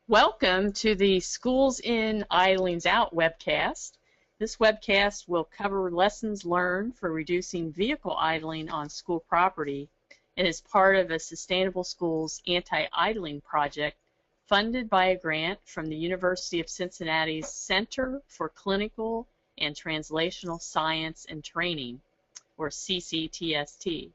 Welcome to the Schools In, Idlings Out webcast. This webcast will cover lessons learned for reducing vehicle idling on school property and is part of a Sustainable Schools Anti-Idling project funded by a grant from the University of Cincinnati's Center for Clinical and Translational Science and Training, or CCTST.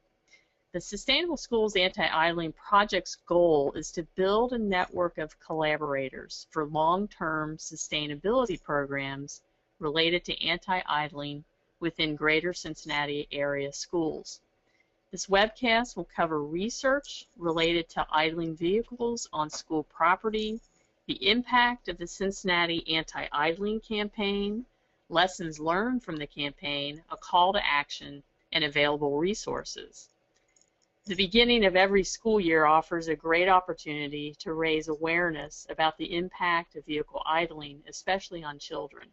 The Sustainable Schools Anti-Idling Project's goal is to build a network of collaborators for long-term sustainability programs related to anti-idling within Greater Cincinnati area schools. This webcast will cover research related to idling vehicles on school property, the impact of the Cincinnati Anti-Idling Campaign, lessons learned from the campaign, a call to action, and available resources. The beginning of every school year offers a great opportunity to raise awareness about the impact of vehicle idling, especially on children.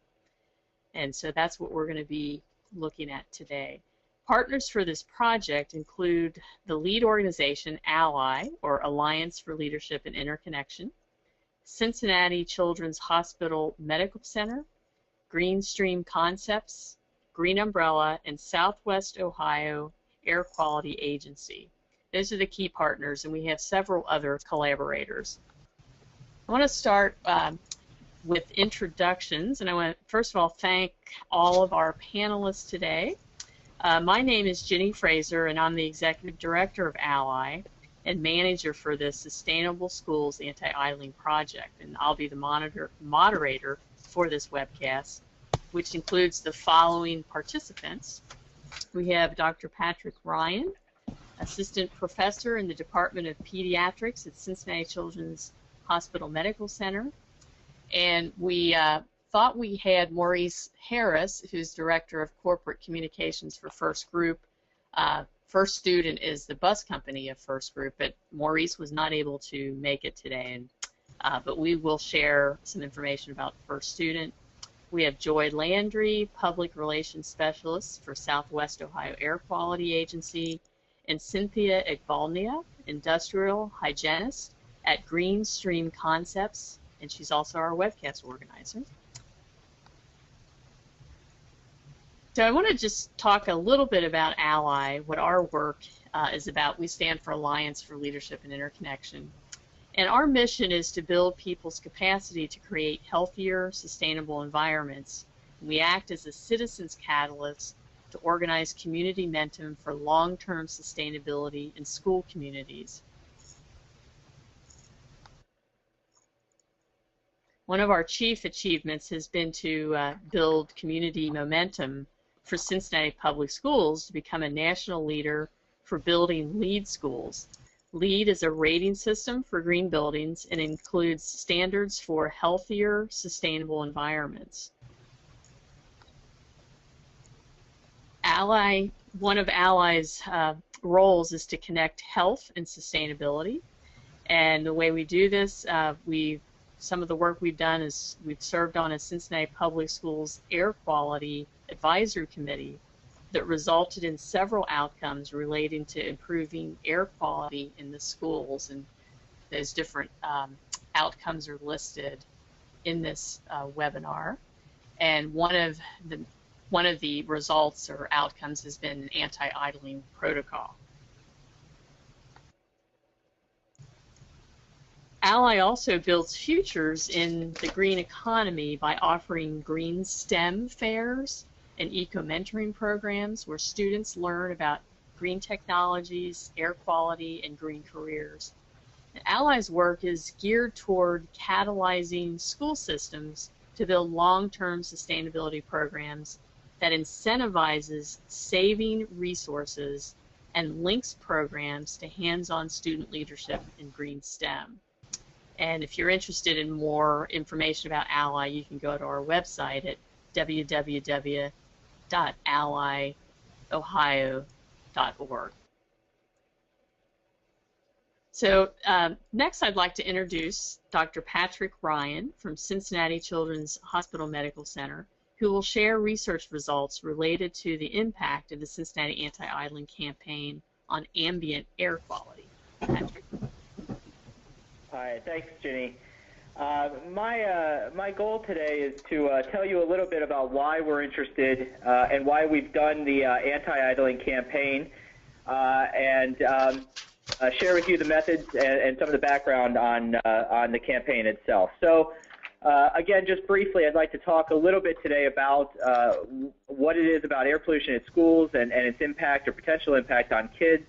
And so that's what we're going to be looking at today. Partners for this project include the lead organization, ALLY, or Alliance for Leadership and Interconnection, Cincinnati Children's Hospital Medical Center, Greenstream Concepts, Green Umbrella, and Southwest Ohio Air Quality Agency. Those are the key partners, and we have several other collaborators. I want to start with introductions, and I want to first of all thank all of our panelists today. My name is Jenny Fraser, and I'm the Executive Director of ALLY and Manager for the Sustainable Schools Anti-Idling Project, and I'll be the moderator for this webcast, which includes the following participants. We have Dr. Patrick Ryan, Assistant Professor in the Department of Pediatrics at Cincinnati Children's Hospital Medical Center. And we thought we had Maurice Harris, who's Director of Corporate Communications for First Group. First Student is the bus company of First Group, but Maurice was not able to make it today. But we will share some information about First Student. We have Joy Landry, Public Relations Specialist for Southwest Ohio Air Quality Agency, and Cynthia Igbalnia, Industrial Hygienist at Greenstream Concepts, and she's also our webcast organizer. So I want to just talk a little bit about ALLY, what our work is about. We stand for Alliance for Leadership and Interconnection. And our mission is to build people's capacity to create healthier, sustainable environments. We act as a citizens catalyst to organize community momentum for long-term sustainability in school communities. One of our chief achievements has been to build community momentum for Cincinnati Public Schools to become a national leader for building LEED schools. LEED is a rating system for green buildings and includes standards for healthier, sustainable environments. One of ALLY's roles is to connect health and sustainability. And the way we do this, some of the work we've done is we've served on a Cincinnati Public Schools Air Quality Advisory Committee that resulted in several outcomes relating to improving air quality in the schools, and those different outcomes are listed in this webinar. And one of the results or outcomes has been an anti-idling protocol. ALLY also builds futures in the green economy by offering green STEM fairs and eco-mentoring programs where students learn about green technologies, air quality, and green careers. And ALLY's work is geared toward catalyzing school systems to build long-term sustainability programs that incentivizes saving resources and links programs to hands-on student leadership in green STEM. And if you're interested in more information about ALLY, you can go to our website at www.allyohio.org. So next I'd like to introduce Dr. Patrick Ryan from Cincinnati Children's Hospital Medical Center, who will share research results related to the impact of the Cincinnati Anti-Idling Campaign on ambient air quality. Patrick. Hi, thanks, Jenny. My goal today is to tell you a little bit about why we're interested and why we've done the anti-idling campaign, and share with you the methods and some of the background on the campaign itself. So, again, just briefly, I'd like to talk a little bit today about what it is about air pollution at schools and its impact or potential impact on kids.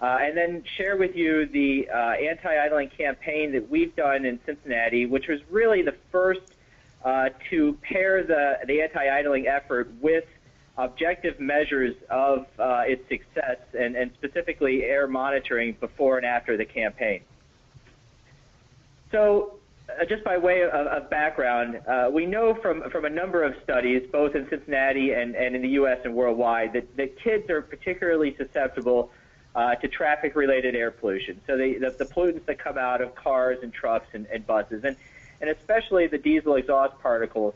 And then share with you the anti-idling campaign that we've done in Cincinnati, which was really the first to pair the anti-idling effort with objective measures of its success, and specifically air monitoring before and after the campaign. So just by way of background, we know from a number of studies, both in Cincinnati and in the U.S. and worldwide, that kids are particularly susceptible to traffic-related air pollution. So the pollutants that come out of cars and trucks and buses, and especially the diesel exhaust particles,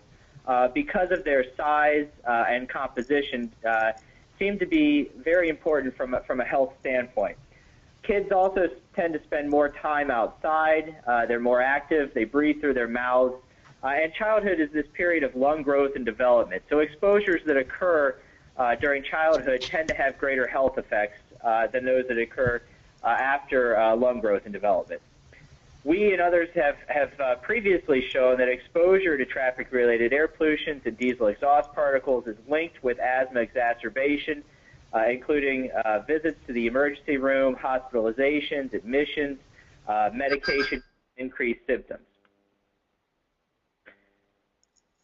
because of their size and composition, seem to be very important from a health standpoint. Kids also tend to spend more time outside. They're more active. They breathe through their mouths. And childhood is this period of lung growth and development. So exposures that occur during childhood tend to have greater health effects than those that occur after lung growth and development. We and others have previously shown that exposure to traffic-related air pollution to diesel exhaust particles is linked with asthma exacerbation, including visits to the emergency room, hospitalizations, admissions, medication, increased symptoms.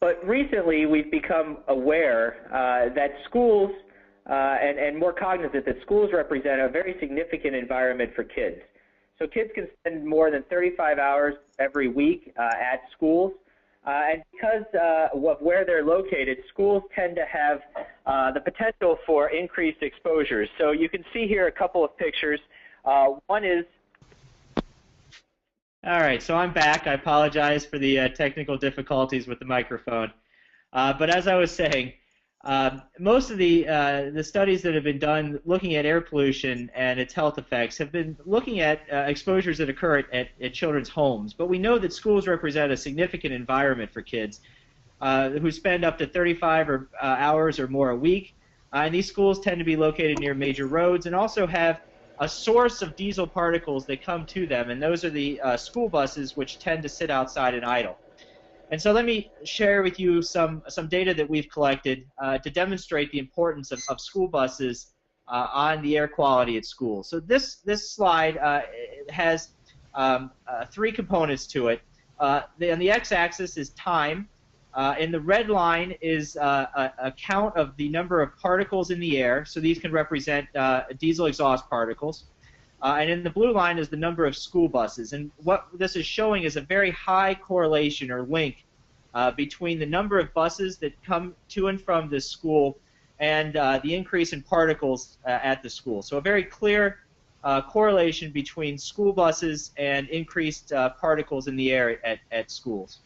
But recently, we've become aware that schools and more cognizant that schools represent a very significant environment for kids. So kids can spend more than 35 hours every week at schools. And because of where they're located, schools tend to have the potential for increased exposures. So you can see here a couple of pictures. One is... All right, so I'm back. I apologize for the technical difficulties with the microphone. But as I was saying, most of the studies that have been done looking at air pollution and its health effects have been looking at exposures that occur at children's homes. But we know that schools represent a significant environment for kids who spend up to 35 hours or more a week. And these schools tend to be located near major roads and also have a source of diesel particles that come to them, and those are the school buses, which tend to sit outside and idle. And so let me share with you some data that we've collected to demonstrate the importance of school buses on the air quality at schools. So this slide has three components to it. On the x-axis is time, and the red line is a count of the number of particles in the air. So these can represent diesel exhaust particles. And in the blue line is the number of school buses. And what this is showing is a very high correlation or link between the number of buses that come to and from this school and the increase in particles at the school. So a very clear correlation between school buses and increased particles in the air at schools.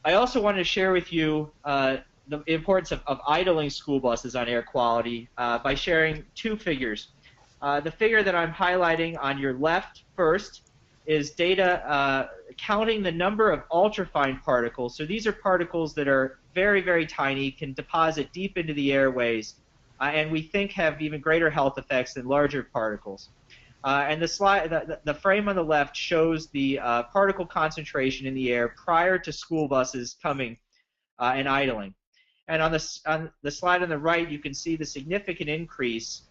I also wanted to share with you the importance of idling school buses on air quality by sharing two figures. The figure that I'm highlighting on your left first is data counting the number of ultrafine particles. So these are particles that are very, very tiny, can deposit deep into the airways, and we think have even greater health effects than larger particles. And the frame on the left shows the particle concentration in the air prior to school buses coming and idling. And on the slide on the right, you can see the significant increase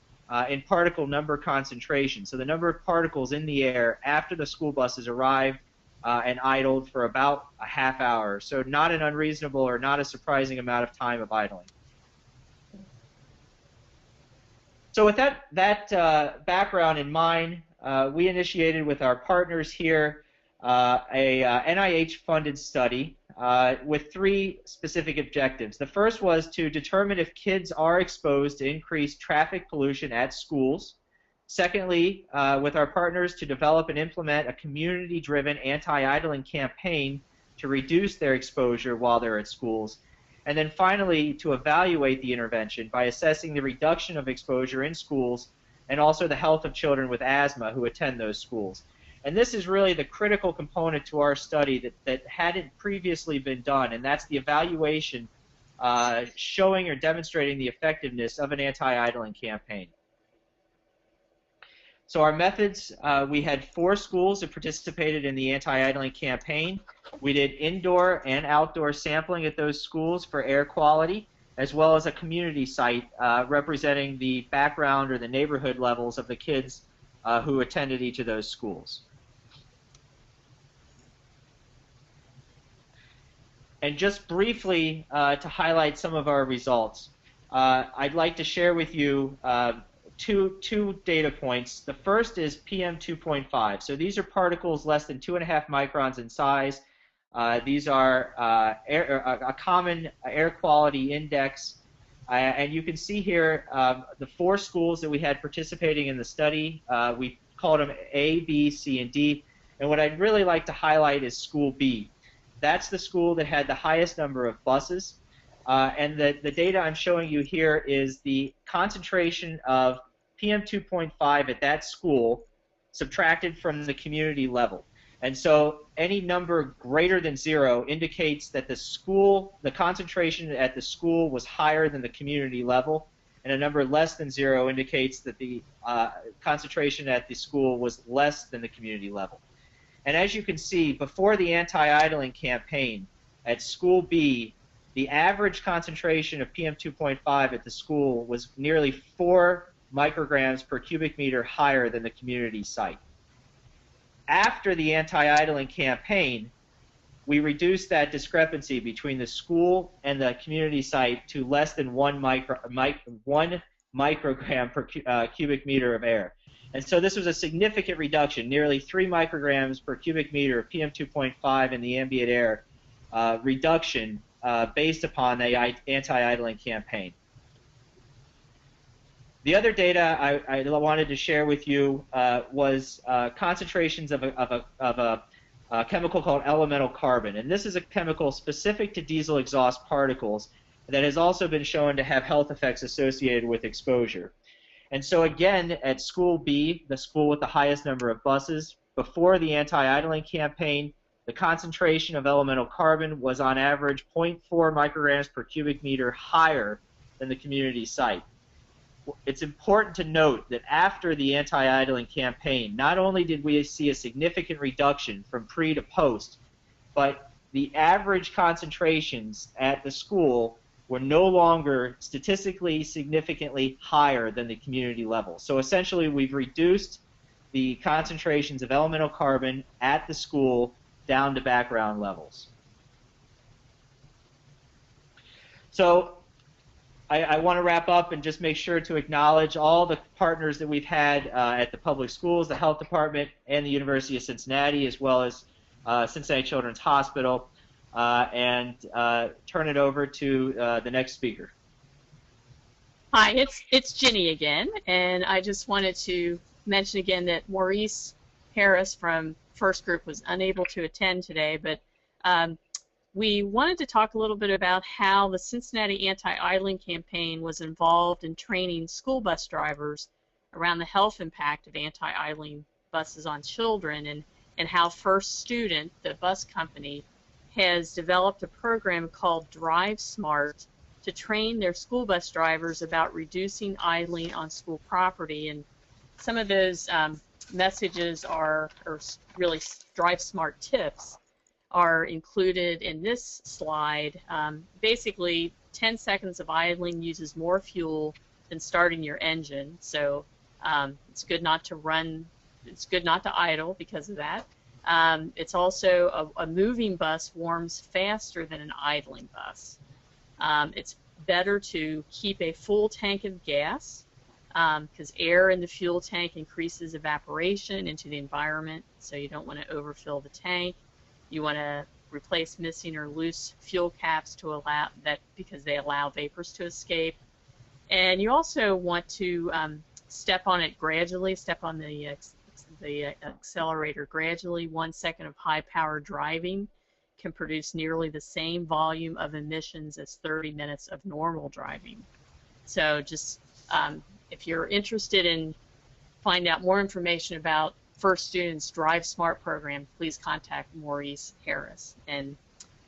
in particle number concentration. So the number of particles in the air after the school buses arrived and idled for about a half hour. So not an unreasonable or not a surprising amount of time of idling. So with that background in mind, we initiated with our partners here a NIH-funded study with three specific objectives. The first was to determine if kids are exposed to increased traffic pollution at schools. Secondly, with our partners, to develop and implement a community-driven anti-idling campaign to reduce their exposure while they're at schools. And then finally, to evaluate the intervention by assessing the reduction of exposure in schools and also the health of children with asthma who attend those schools. And this is really the critical component to our study that hadn't previously been done, and that's the evaluation showing or demonstrating the effectiveness of an anti-idling campaign. So our methods, we had 4 schools that participated in the anti-idling campaign. We did indoor and outdoor sampling at those schools for air quality, as well as a community site representing the background or the neighborhood levels of the kids who attended each of those schools. And just briefly to highlight some of our results, I'd like to share with you two data points. The first is PM2.5. So these are particles less than 2.5 microns in size. These are a common air quality index. And you can see here the 4 schools that we had participating in the study. We called them A, B, C, and D. And what I'd really like to highlight is School B. That's the school that had the highest number of buses. And the data I'm showing you here is the concentration of PM2.5 at that school subtracted from the community level. And so any number greater than 0 indicates that the concentration at the school was higher than the community level, and a number less than 0 indicates that the concentration at the school was less than the community level. And as you can see, before the anti-idling campaign, at School B, the average concentration of PM2.5 at the school was nearly 4 micrograms per cubic meter higher than the community site. After the anti-idling campaign, we reduced that discrepancy between the school and the community site to less than 1 microgram per cubic meter of air. And so this was a significant reduction, nearly 3 micrograms per cubic meter of PM2.5 in the ambient air reduction based upon the anti-idling campaign. The other data I wanted to share with you was concentrations of a chemical called elemental carbon. And this is a chemical specific to diesel exhaust particles that has also been shown to have health effects associated with exposure. And so again, at School B, the school with the highest number of buses, before the anti-idling campaign, the concentration of elemental carbon was on average 0.4 micrograms per cubic meter higher than the community site. It's important to note that after the anti-idling campaign, not only did we see a significant reduction from pre to post, but the average concentrations at the school were no longer statistically significantly higher than the community level. So essentially, we've reduced the concentrations of elemental carbon at the school down to background levels. So I want to wrap up and just make sure to acknowledge all the partners that we've had at the public schools, the health department, and the University of Cincinnati, as well as Cincinnati Children's Hospital, and turn it over to the next speaker. Hi, it's Ginny again, and I just wanted to mention again that Maurice Harris from First Group was unable to attend today, but we wanted to talk a little bit about how the Cincinnati Anti-Idling Campaign was involved in training school bus drivers around the health impact of anti-idling buses on children, and how First Student, the bus company, has developed a program called Drive Smart to train their school bus drivers about reducing idling on school property. And some of those messages or really Drive Smart tips are included in this slide. Basically, 10 seconds of idling uses more fuel than starting your engine, so it's good not to run, it's good not to idle because of that. It's also a moving bus warms faster than an idling bus. It's better to keep a full tank of gas because air in the fuel tank increases evaporation into the environment, so you don't want to overfill the tank. You want to replace missing or loose fuel caps to allow that because they allow vapors to escape. And you also want to step on it gradually, step on the accelerator gradually. 1 second of high-power driving can produce nearly the same volume of emissions as 30 minutes of normal driving. So just if you're interested in finding out more information about First Students Drive Smart program, please contact Maurice Harris. And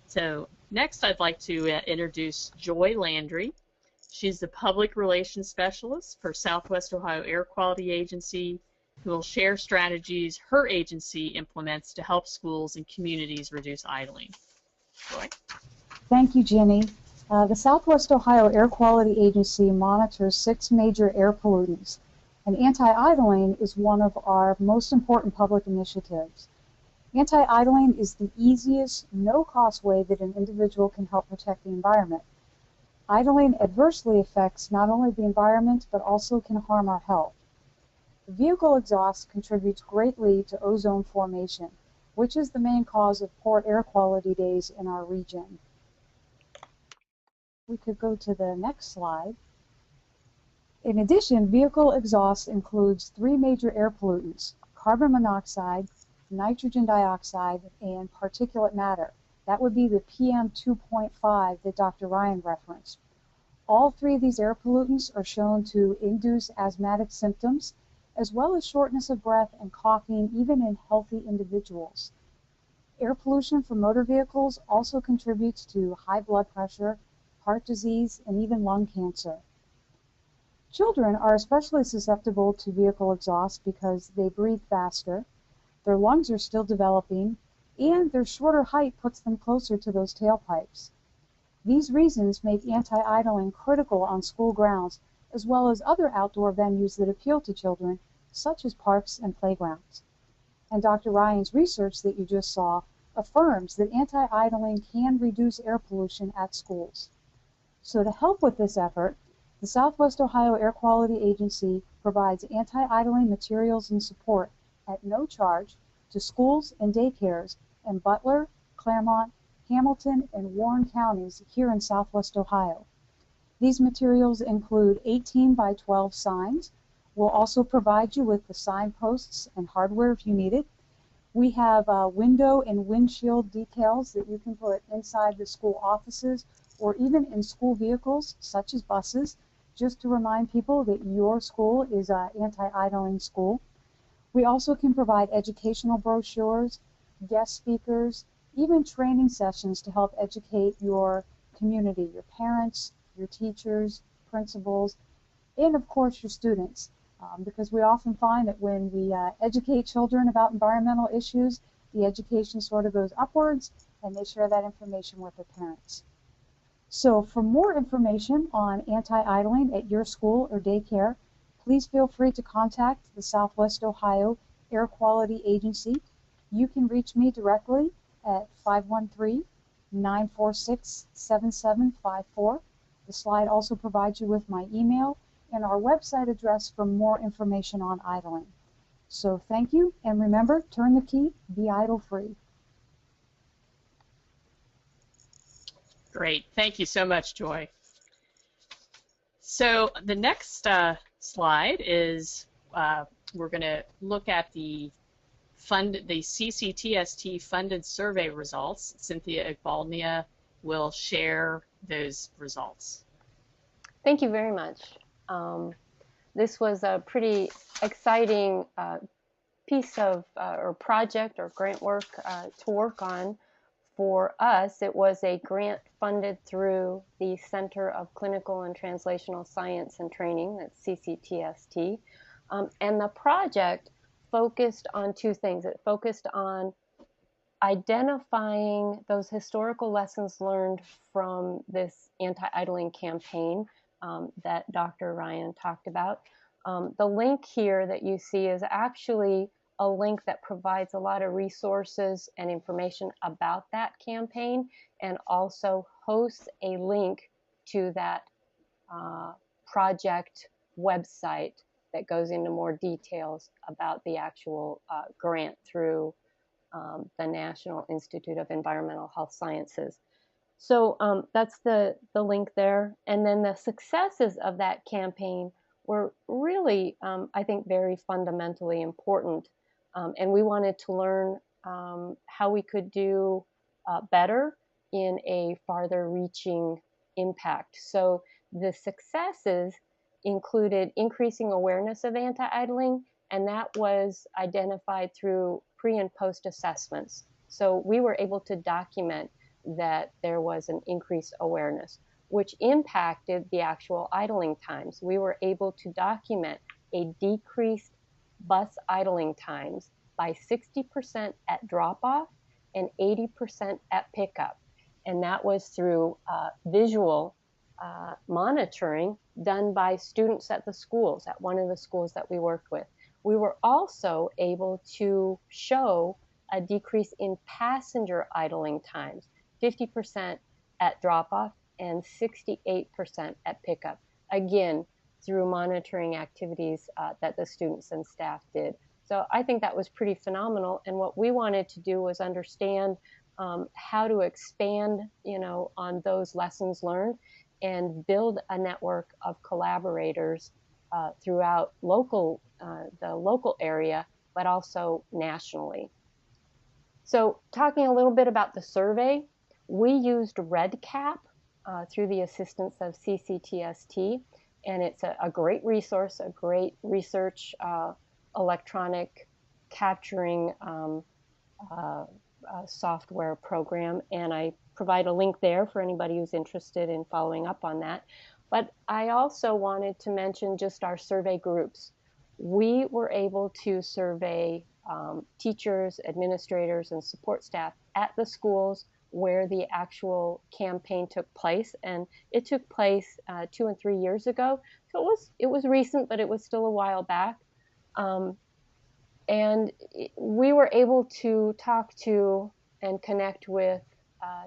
so next I'd like to introduce Joy Landry. She's the Public Relations Specialist for Southwest Ohio Air Quality Agency, who will share strategies her agency implements to help schools and communities reduce idling. Joy? Thank you, Ginny. The Southwest Ohio Air Quality Agency monitors 6 major air pollutants, and anti-idling is one of our most important public initiatives. Anti-idling is the easiest, no-cost way that an individual can help protect the environment. Idling adversely affects not only the environment, but also can harm our health. Vehicle exhaust contributes greatly to ozone formation, which is the main cause of poor air quality days in our region. We could go to the next slide. In addition, vehicle exhaust includes 3 major air pollutants: carbon monoxide, nitrogen dioxide, and particulate matter. That would be the PM 2.5 that Dr. Ryan referenced. All 3 of these air pollutants are shown to induce asthmatic symptoms, as well as shortness of breath and coughing, even in healthy individuals. Air pollution from motor vehicles also contributes to high blood pressure, heart disease, and even lung cancer. Children are especially susceptible to vehicle exhaust because they breathe faster, their lungs are still developing, and their shorter height puts them closer to those tailpipes. These reasons make anti-idling critical on school grounds, as well as other outdoor venues that appeal to children, such as parks and playgrounds. And Dr. Ryan's research that you just saw affirms that anti-idling can reduce air pollution at schools. So to help with this effort, the Southwest Ohio Air Quality Agency provides anti-idling materials and support at no charge to schools and daycares in Butler, Claremont, Hamilton, and Warren counties here in Southwest Ohio. These materials include 18 by 12 signs. We'll also provide you with the signposts and hardware if you need it. We have window and windshield decals that you can put inside the school offices or even in school vehicles such as buses, just to remind people that your school is an anti-idling school. We also can provide educational brochures, guest speakers, even training sessions to help educate your community, your parents, your teachers, principals, and of course your students. Because we often find that when we educate children about environmental issues, the education sort of goes upwards and they share that information with their parents. So for more information on anti-idling at your school or daycare, please feel free to contact the Southwest Ohio Air Quality Agency. You can reach me directly at 513-946-7754. The slide also provides you with my email and our website address for more information on idling. So thank you, and remember, turn the key, be idle free. Great. Thank you so much, Joy. So the next slide is we're going to look at the CCTST funded survey results. Cynthia Igbaldnia will share those results. Thank you very much. This was a pretty exciting piece of or project or grant work to work on for us. It was a grant funded through the Center of Clinical and Translational Science and Training, that's CCTST, and the project focused on 2 things. It focused on identifying those historical lessons learned from this anti-idling campaign that Dr. Ryan talked about. The link here that you see is actually a link that provides a lot of resources and information about that campaign, and also hosts a link to that project website that goes into more details about the actual grant through the National Institute of Environmental Health Sciences. So that's the link there. And then the successes of that campaign were really, I think, very fundamentally important. And we wanted to learn how we could do better in a farther reaching impact. So the successes included increasing awareness of anti-idling and that was identified through pre and post assessments. So we were able to document that there was an increased awareness, which impacted the actual idling times. We were able to document a decreased bus idling times by 60% at drop-off and 80% at pickup. And that was through visual monitoring done by students at the schools, at one of the schools that we worked with. We were also able to show a decrease in passenger idling times, 50% at drop-off and 68% at pickup. Again, through monitoring activities that the students and staff did. So I think that was pretty phenomenal. And what we wanted to do was understand how to expand, on those lessons learned and build a network of collaborators throughout the local area, but also nationally. So talking a little bit about the survey, we used REDCap through the assistance of CCTST, and it's a great resource, a great research electronic capturing software program, and I provide a link there for anybody who's interested in following up on that. But I also wanted to mention just our survey groups. We were able to survey teachers, administrators, and support staff at the schools where the actual campaign took place, and it took place 2 and 3 years ago. So it was recent, but it was still a while back. And we were able to talk to and connect with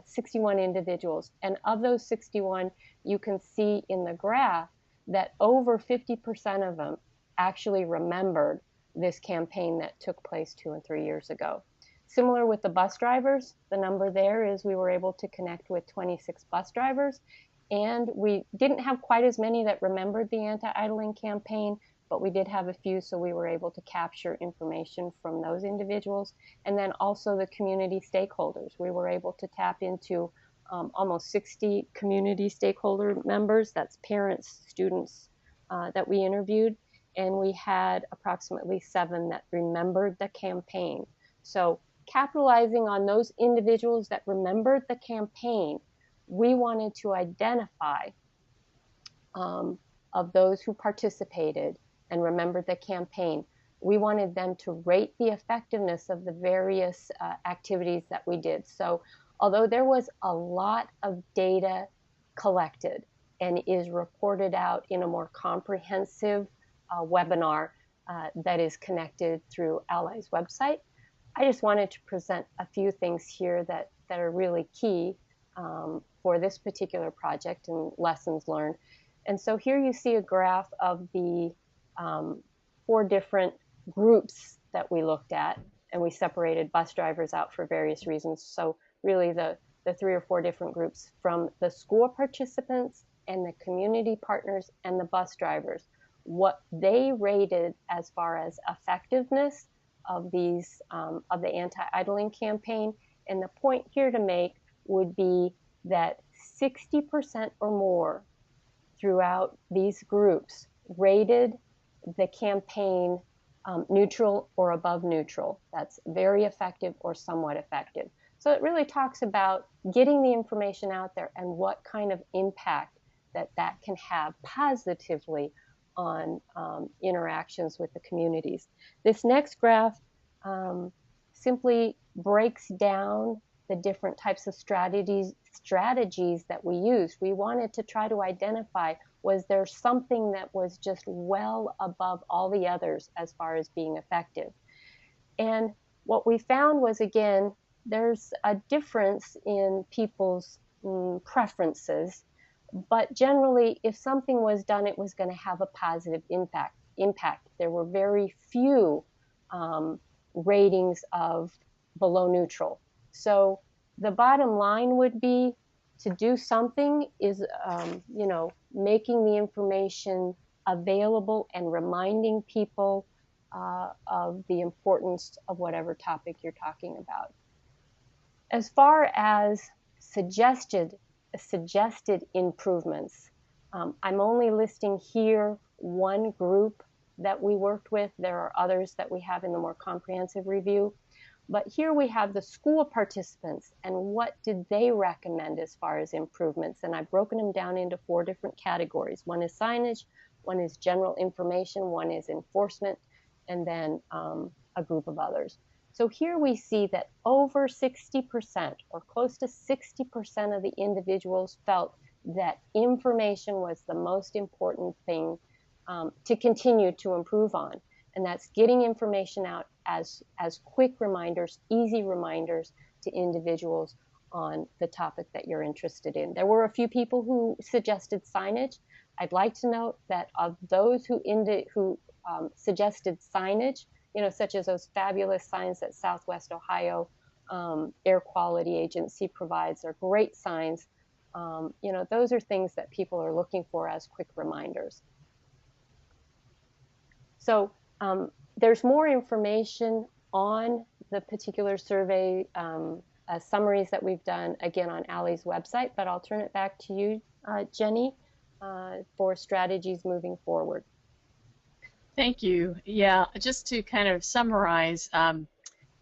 61 individuals. And of those 61, you can see in the graph that over 50% of them actually remembered this campaign that took place 2 and 3 years ago. Similar with the bus drivers, the number there is we were able to connect with 26 bus drivers, and we didn't have quite as many that remembered the anti-idling campaign, but we did have a few, so we were able to capture information from those individuals. And then also the community stakeholders. We were able to tap into almost 60 community stakeholder members, that's parents, students that we interviewed, and we had approximately 7 that remembered the campaign. So capitalizing on those individuals that remembered the campaign, we wanted to identify of those who participated and remembered the campaign. We wanted them to rate the effectiveness of the various activities that we did. So although there was a lot of data collected and is reported out in a more comprehensive webinar that is connected through Ally's website, I just wanted to present a few things here that are really key for this particular project and lessons learned. And so here you see a graph of the 4 different groups that we looked at, and we separated bus drivers out for various reasons. So really the 3 or 4 different groups, from the school participants and the community partners and the bus drivers, what they rated as far as effectiveness of these of the anti-idling campaign. And the point here to make would be that 60% or more throughout these groups rated the campaign neutral or above neutral. That's very effective or somewhat effective. So it really talks about getting the information out there and what kind of impact that can have positively on interactions with the communities. This next graph simply breaks down the different types of strategies that we used. We wanted to try to identify, was there something that was just well above all the others as far as being effective? And what we found was, again, there's a difference in people's preferences, but generally, if something was done, it was going to have a positive impact. There were very few ratings of below neutral. So the bottom line would be to do something is, making the information available and reminding people of the importance of whatever topic you're talking about. As far as suggested improvements, I'm only listing here one group that we worked with. There are others that we have in the more comprehensive review. But here we have the school participants and what did they recommend as far as improvements. And I've broken them down into 4 different categories. One is signage, one is general information, one is enforcement, and then a group of others. So here we see that over 60% or close to 60% of the individuals felt that information was the most important thing to continue to improve on. And that's getting information out as quick reminders, easy reminders to individuals on the topic that you're interested in. There were a few people who suggested signage. I'd like to note that of those who suggested signage, you know, such as those fabulous signs that Southwest Ohio Air Quality Agency provides, are great signs. You know, those are things that people are looking for as quick reminders. So there's more information on the particular survey summaries that we've done, again, on ALLY's website, but I'll turn it back to you, Jenny, for strategies moving forward. Thank you. Yeah, just to kind of summarize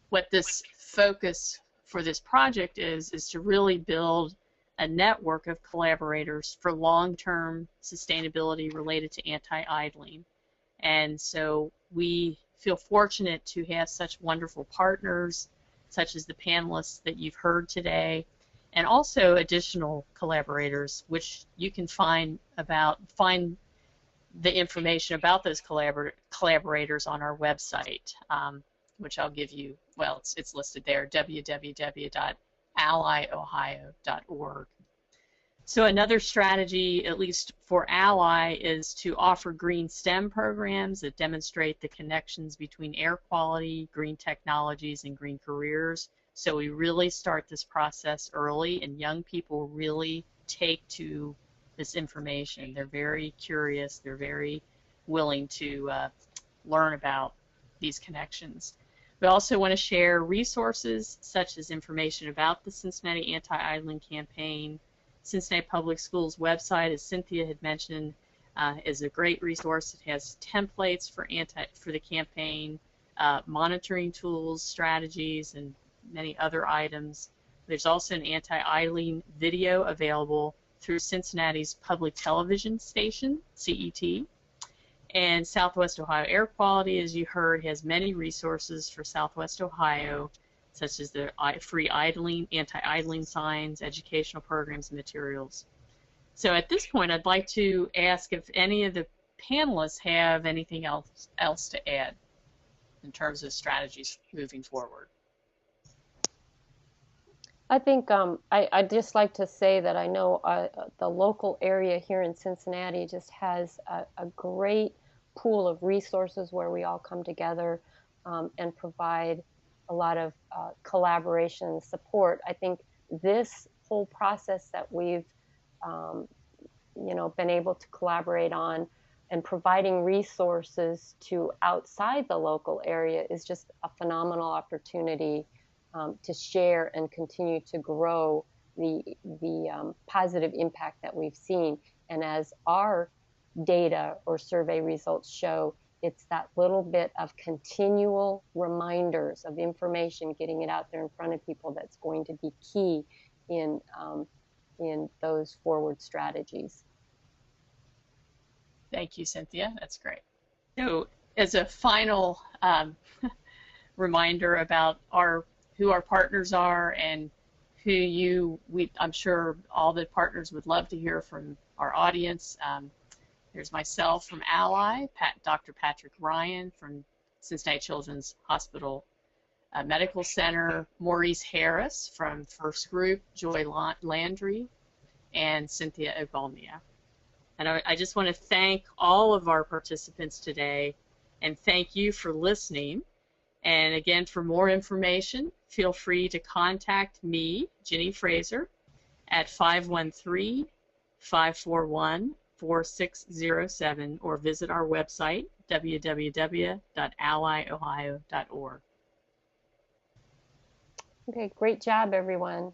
what this focus for this project is to really build a network of collaborators for long-term sustainability related to anti-idling. And so we feel fortunate to have such wonderful partners, such as the panelists that you've heard today, and also additional collaborators, which you can find the information about those collaborators on our website, which I'll give you. Well, it's listed there, www.allyohio.org. So another strategy, at least for ALLY, is to offer green STEM programs that demonstrate the connections between air quality, green technologies, and green careers. So we really start this process early, and young people really take to this information. They're very curious. They're very willing to learn about these connections. We also want to share resources such as information about the Cincinnati Anti-Idling Campaign. Cincinnati Public Schools website, as Cynthia had mentioned, is a great resource. It has templates for the campaign, monitoring tools, strategies, and many other items. There's also an anti-idling video available through Cincinnati's public television station, CET. And Southwest Ohio Air Quality, as you heard, has many resources for Southwest Ohio, such as the free idling, anti-idling signs, educational programs, and materials. So at this point, I'd like to ask if any of the panelists have anything else to add in terms of strategies moving forward. I think I'd just like to say that I know the local area here in Cincinnati just has a great pool of resources where we all come together and provide a lot of collaboration and support. I think this whole process that we've been able to collaborate on and providing resources to outside the local area is just a phenomenal opportunity to share and continue to grow the positive impact that we've seen. And as our data or survey results show, it's that little bit of continual reminders of information, getting it out there in front of people, that's going to be key in those forward strategies. Thank you, Cynthia. That's great. So as a final reminder about who our partners are and I'm sure all the partners would love to hear from our audience. There's myself from ALLY, Dr. Patrick Ryan from Cincinnati Children's Hospital Medical Center, Maurice Harris from First Group, Joy Landry, and Cynthia Ogolmia. And I just want to thank all of our participants today, and thank you for listening. And again, for more information, feel free to contact me, Ginny Fraser, at 513-541-4607, or visit our website, www.allyohio.org. Okay, great job, everyone.